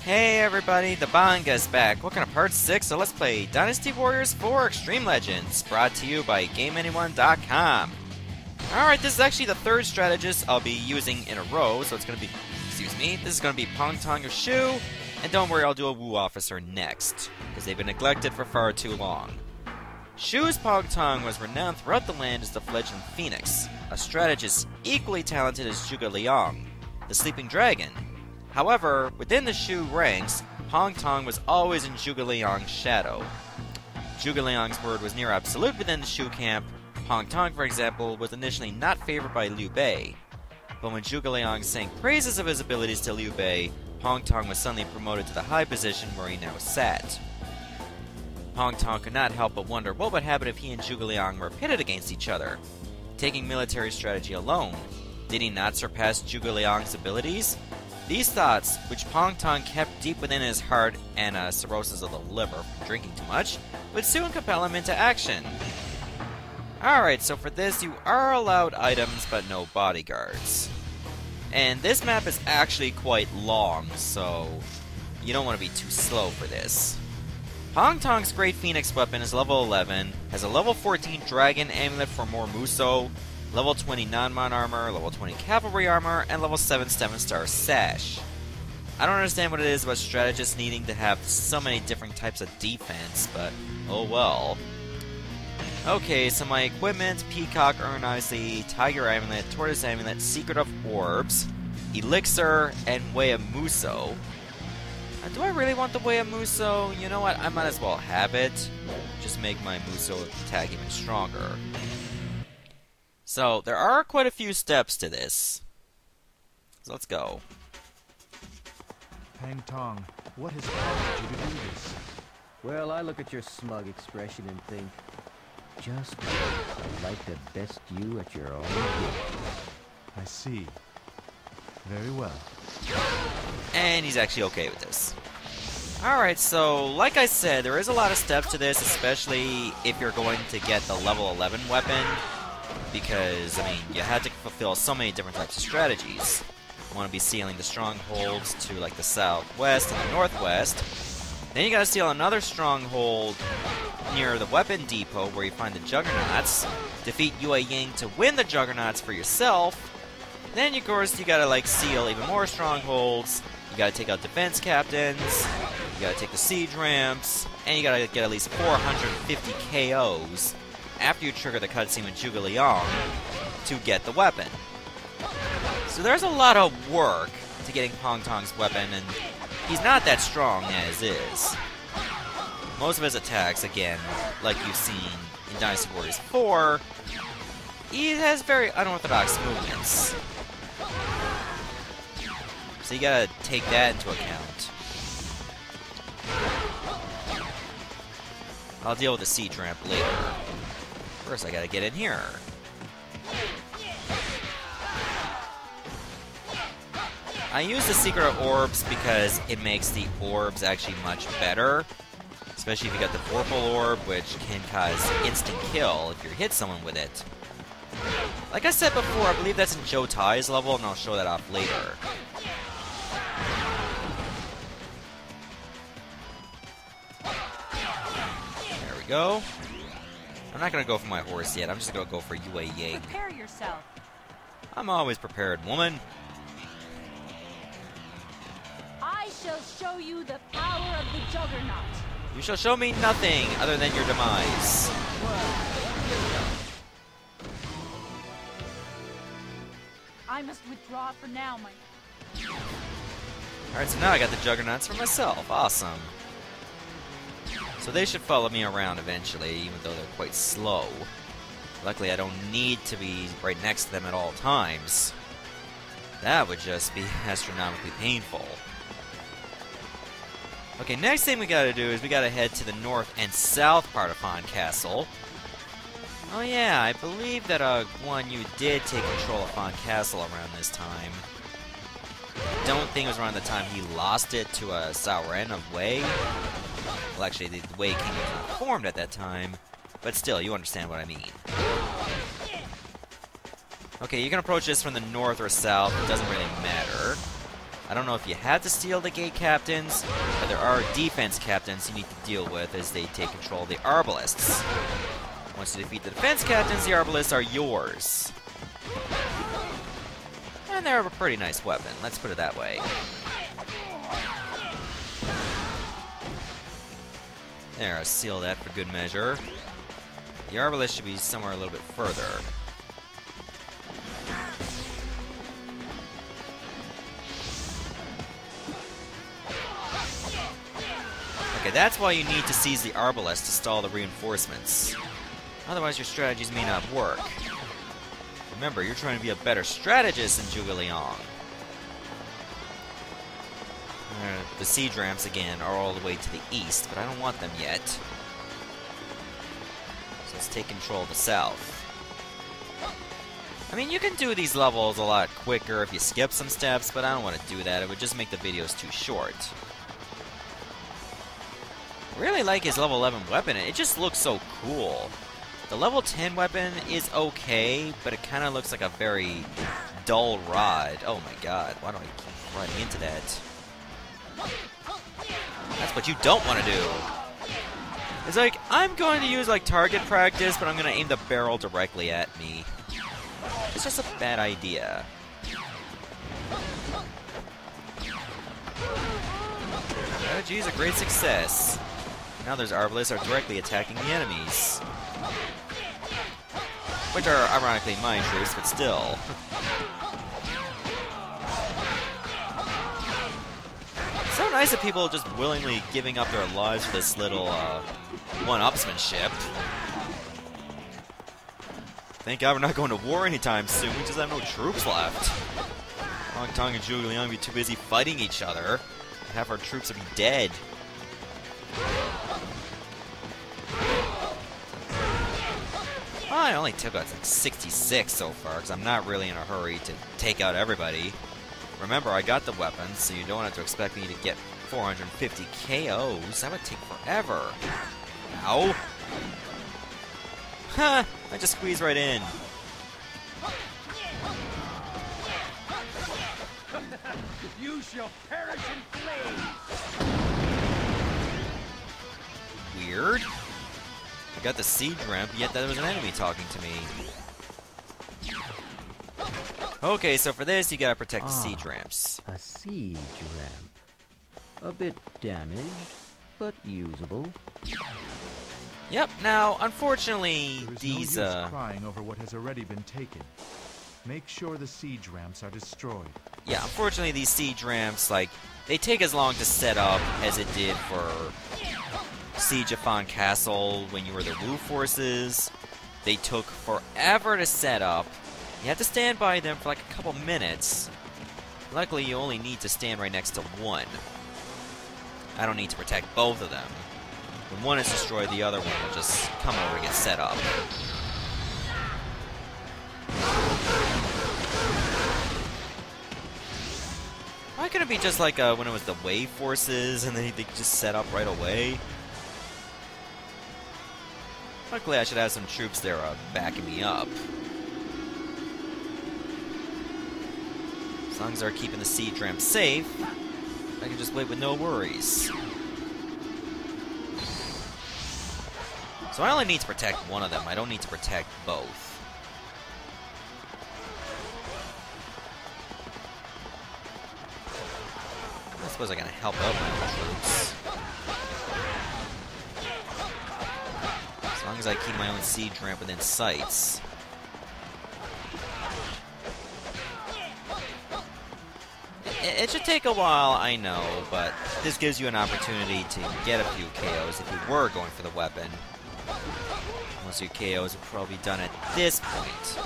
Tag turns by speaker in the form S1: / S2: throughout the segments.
S1: Hey everybody, the Banga's back. Welcome to part 6, so let's play Dynasty Warriors 4 Extreme Legends, brought to you by GameAnyone.com. Alright, this is actually the third strategist I'll be using in a row, so it's going to be, this is going to be Tong of Shu, and don't worry, I'll do a Wu officer next, because they've been neglected for far too long. Shu's Tong was renowned throughout the land as the fledgling Phoenix, a strategist equally talented as Zhuge Liang, the Sleeping Dragon. However, within the Shu ranks, Tong was always in Zhuge Liang's shadow. Zhuge Liang's word was near absolute within the Shu camp. Tong, for example, was initially not favored by Liu Bei. But when Zhuge Liang sang praises of his abilities to Liu Bei, Tong was suddenly promoted to the high position where he now sat. Tong could not help but wonder what would happen if he and Zhuge Liang were pitted against each other. Taking military strategy alone, did he not surpass Zhuge Liang's abilities? These thoughts, which Tong kept deep within his heart and cirrhosis of the liver from drinking too much, would soon compel him into action. Alright, so for this you are allowed items but no bodyguards. And this map is actually quite long, so you don't want to be too slow for this. Tong's Great Phoenix weapon is level 11, has a level 14 Dragon Amulet for more Muso, level 20 non-mon armor, level 20 cavalry armor, and level 7 7-star sash. I don't understand what it is about strategists needing to have so many different types of defense, but oh well. Okay, so my equipment: Peacock Urn Icy, Tiger Amulet, Tortoise Amulet, Secret of Orbs, Elixir, and Way of Muso. Do I really want the Way of Muso? You know what, I might as well have it. Just make my Muso attack even stronger. So, there are quite a few steps to this. So let's go.
S2: Tong, what has caused you to do this?
S3: Well, I look at your smug expression and think, just I'd like to best you at your own game.
S2: I see. Very well.
S1: And he's actually okay with this. Alright, so like I said, there is a lot of steps to this, especially if you're going to get the level 11 weapon. Because, I mean, you had to fulfill so many different types of strategies. You want to be sealing the strongholds to, like, the southwest and the northwest. Then you gotta seal another stronghold near the weapon depot where you find the Juggernauts. Defeat Yue Ying to win the Juggernauts for yourself. Then, of course, you gotta, like, seal even more strongholds. You gotta take out defense captains. You gotta take the siege ramps. And you gotta get at least 450 KOs after you trigger the cutscene with Zhuge Liang to get the weapon. So there's a lot of work to getting Tong's weapon, and he's not that strong as is. Most of his attacks, again, like you've seen in Dynasty Warriors 4, he has very unorthodox movements. So you gotta take that into account. I'll deal with the siege ramp later. First, I gotta get in here. I use the Secret of Orbs because it makes the orbs actually much better. Especially if you got the Vorpal Orb, which can cause instant kill if you hit someone with it. Like I said before, I believe that's in Joe Tai's level, and I'll show that off later. There we go. I'm not gonna go for my horse yet. I'm just gonna go for Yue Ying.
S4: Prepare yourself.
S1: I'm always prepared, woman.
S4: I shall show you the power of the Juggernaut.
S1: You shall show me nothing other than your demise.
S4: I must withdraw for now, my...
S1: Alright, so now I got the Juggernauts for myself. Awesome. So they should follow me around eventually, even though they're quite slow. Luckily, I don't need to be right next to them at all times. That would just be astronomically painful. Okay, next thing we gotta do is we gotta head to the north and south part of Fan Castle. Oh yeah, I believe that you did take control of Fan Castle around this time. I don't think it was around the time he lost it to Sauren of Wei. Well, actually, the Wei Kingdom was not formed at that time, but still, you understand what I mean. Okay, you can approach this from the north or south, it doesn't really matter. I don't know if you have to steal the gate captains, but there are defense captains you need to deal with as they take control of the arbalists. Once you defeat the defense captains, the arbalists are yours. And they're a pretty nice weapon, let's put it that way. There, I'll seal that for good measure. The arbalist should be somewhere a little bit further. Okay, that's why you need to seize the arbalist to stall the reinforcements. Otherwise, your strategies may not work. Remember, you're trying to be a better strategist than Zhuge Liang. The siege ramps, again, are all the way to the east, but I don't want them yet. So let's take control of the south. I mean, you can do these levels a lot quicker if you skip some steps, but I don't want to do that. It would just make the videos too short. I really like his level 11 weapon. It just looks so cool. The level 10 weapon is okay, but it kind of looks like a very dull rod. Oh my god, why do I keep running into that? That's what you don't want to do. It's like, I'm going to use like target practice, but I'm going to aim the barrel directly at me. It's just a bad idea. Strategy a great success. Now there's arbalists are directly attacking the enemies. Which are ironically mine troops, but still. It's so nice that people are just willingly giving up their lives for this little one-upsmanship. Thank God we're not going to war anytime soon. We just have no troops left. Tong and Zhuge Liang would be too busy fighting each other. Half our troops would be dead. Well, I only took out like 66 so far, because I'm not really in a hurry to take out everybody. Remember, I got the weapons, so you don't have to expect me to get 450 KOs. That would take forever. Ow! Ha! I just squeezed right in.
S3: You shall perish in flames!
S1: Weird. I got the siege ramp, yet there was an enemy talking to me. Okay, so for this, you gotta protect the siege ramps.
S3: A siege ramp. A bit damaged, but usable.
S1: Yep, now, unfortunately,
S2: There is
S1: these,
S2: no use crying over what has already been taken. Make sure the siege ramps are destroyed.
S1: Yeah, unfortunately, these siege ramps, like, they take as long to set up as it did for Siege of Fan Castle when you were the Wu forces. They took forever to set up. You have to stand by them for like a couple minutes. Luckily, you only need to stand right next to one. I don't need to protect both of them. When one is destroyed, the other one will just come over and get set up. Why couldn't it be just like when it was the Wei forces and they just set up right away? Luckily, I should have some troops there backing me up. As long as they're keeping the siege ramp safe, I can just wait with no worries. So I only need to protect one of them. I don't need to protect both. I suppose I can help out my own troops. As long as I keep my own siege ramp within sights. It should take a while, I know, but this gives you an opportunity to get a few KOs if you were going for the weapon. Most of your KOs are probably done at this point.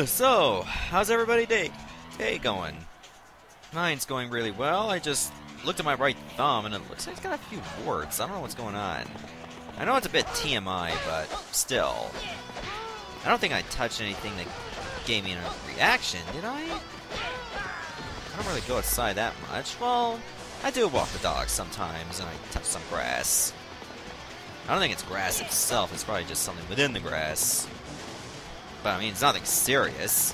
S1: So, how's everybody day going? Mine's going really well. I just looked at my right thumb and it looks like it's got a few warts. I don't know what's going on. I know it's a bit TMI, but still. I don't think I touched anything that gave me a reaction, did I? I don't really go outside that much. Well, I do walk the dog sometimes, and I touch some grass. I don't think it's grass itself, it's probably just something within the grass. But I mean, it's nothing serious.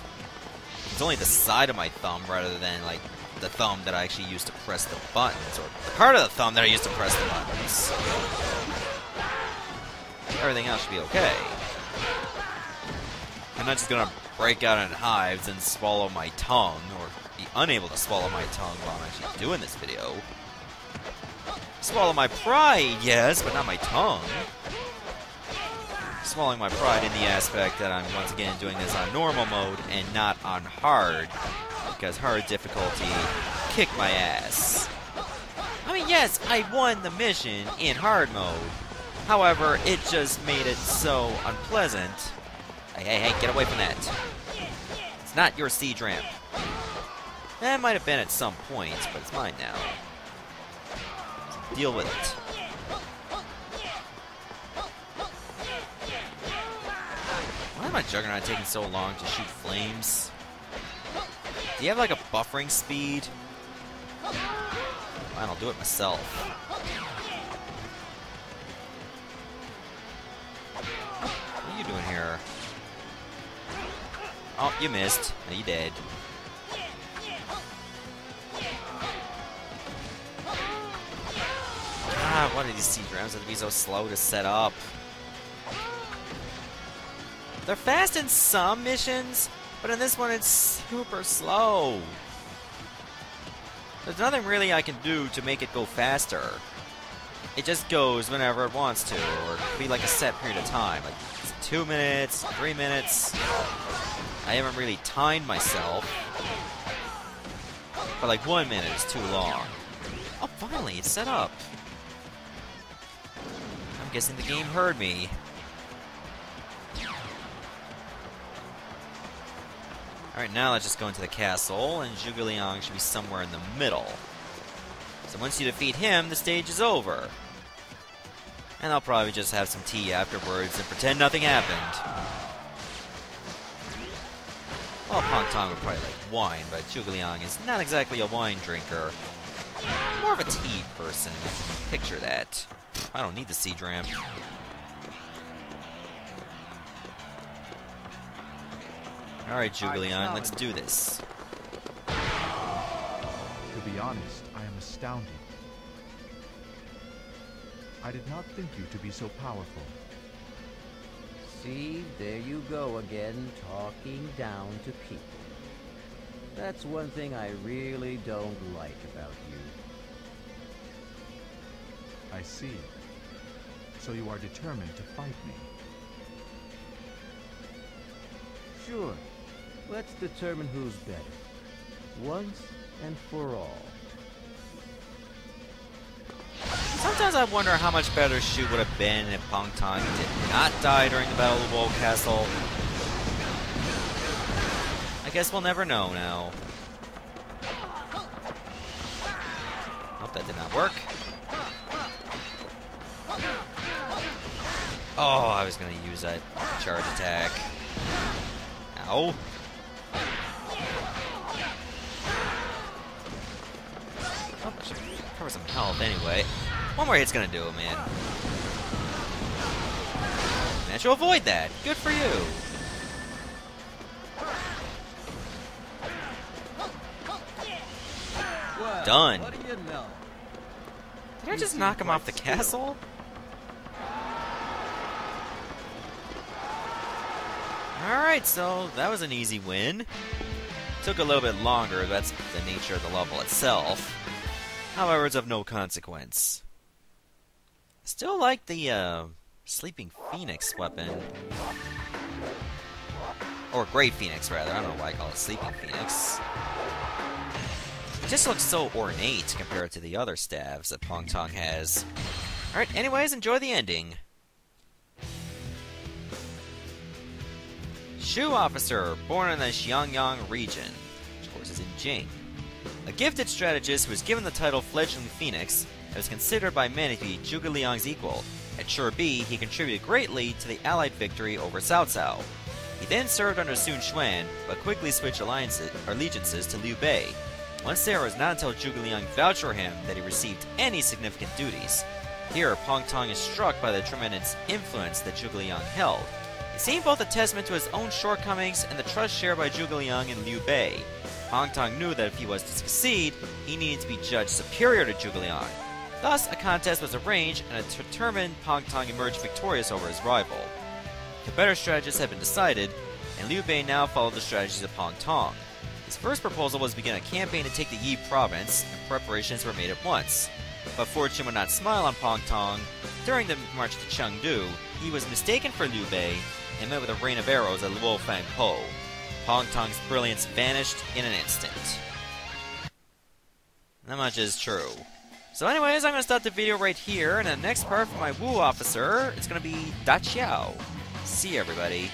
S1: It's only the side of my thumb rather than, like, the thumb that I actually use to press the buttons, or the part of the thumb that I use to press the buttons. Everything else should be okay. I'm not just gonna break out in hives and swallow my tongue, or be unable to swallow my tongue while I'm actually doing this video. Swallow my pride, yes, but not my tongue. Swallowing my pride in the aspect that I'm once again doing this on normal mode and not on hard, because hard difficulty kicked my ass. I mean, yes, I won the mission in hard mode. However, it just made it so unpleasant. Hey, get away from that. It's not your siege ramp. That might have been at some point, but it's mine now. Deal with it. Why am I Juggernaut taking so long to shoot flames? Do you have like a buffering speed? Fine, I'll do it myself. What are you doing here? Oh, you missed. No, you did. God, why do these siege rams have to be so slow to set up? They're fast in some missions, but in this one it's super slow. There's nothing really I can do to make it go faster. It just goes whenever it wants to, or it could be like a set period of time. Like, it's 2 minutes, 3 minutes. I haven't really timed myself. But like 1 minute is too long. Oh, finally, it's set up. I'm guessing the game heard me. Alright, now let's just go into the castle, and Zhuge Liang should be somewhere in the middle. So once you defeat him, the stage is over. And I'll probably just have some tea afterwards and pretend nothing happened. Well, Tong would probably like wine, but Zhuge Liang is not exactly a wine drinker. More of a tea person. Picture that. I don't need the siege ramp. Alright, Zhuge Liang, let's do this.
S2: To be honest, I am astounded. I did not think you to be so powerful.
S3: See, there you go again, talking down to people. That's one thing I really don't like about you.
S2: I see. So you are determined to fight me.
S3: Sure. Let's determine who's better. Once and for all.
S1: Sometimes I wonder how much better Shu would have been if Tong did not die during the Battle of Woe Castle. I guess we'll never know now. Hope that did not work. Oh, I was gonna use that charge attack. Ow. Oh, I should cover some health anyway. One more hit's gonna do it, man. Managed to avoid that. Good for you.
S3: Well,
S1: Done.
S3: What do you know?
S1: Did I just knock him off the castle? Alright, so that was an easy win. Took a little bit longer, that's the nature of the level itself. However, it's of no consequence. Still like the Sleeping Phoenix weapon. Or Great Phoenix, rather. I don't know why I call it Sleeping Phoenix. It just looks so ornate compared to the other staves that Tong has. Alright, anyways, enjoy the ending. Shu officer, born in the Xiangyang region, which of course is in Jing. A gifted strategist who was given the title Fledgling Phoenix and was considered by many to be Zhuge Liang's equal. At Sure B, he contributed greatly to the Allied victory over Cao Cao. He then served under Sun Quan, but quickly switched allegiances to Liu Bei. Once there, it was not until Zhuge Liang vouched for him that he received any significant duties. Here, Pong Tong is struck by the tremendous influence that Zhuge Liang held. It seemed both a testament to his own shortcomings and the trust shared by Zhuge Liang and Liu Bei. Pong Tong knew that if he was to succeed, he needed to be judged superior to Zhuge Liang. Thus, a contest was arranged, and a determined Pong Tong emerged victorious over his rival. The better strategist had been decided, and Liu Bei now followed the strategies of Pong Tong. His first proposal was to begin a campaign to take the Yi province, and preparations were made at once. But fortune would not smile on Pong Tong. During the march to Chengdu, he was mistaken for Liu Bei and met with a rain of arrows at Luofang Po. Pong Tong's brilliance vanished in an instant. That much is true. So anyways, I'm going to stop the video right here, and the next part for my Wu officer is going to be Da Qiao. See you, everybody.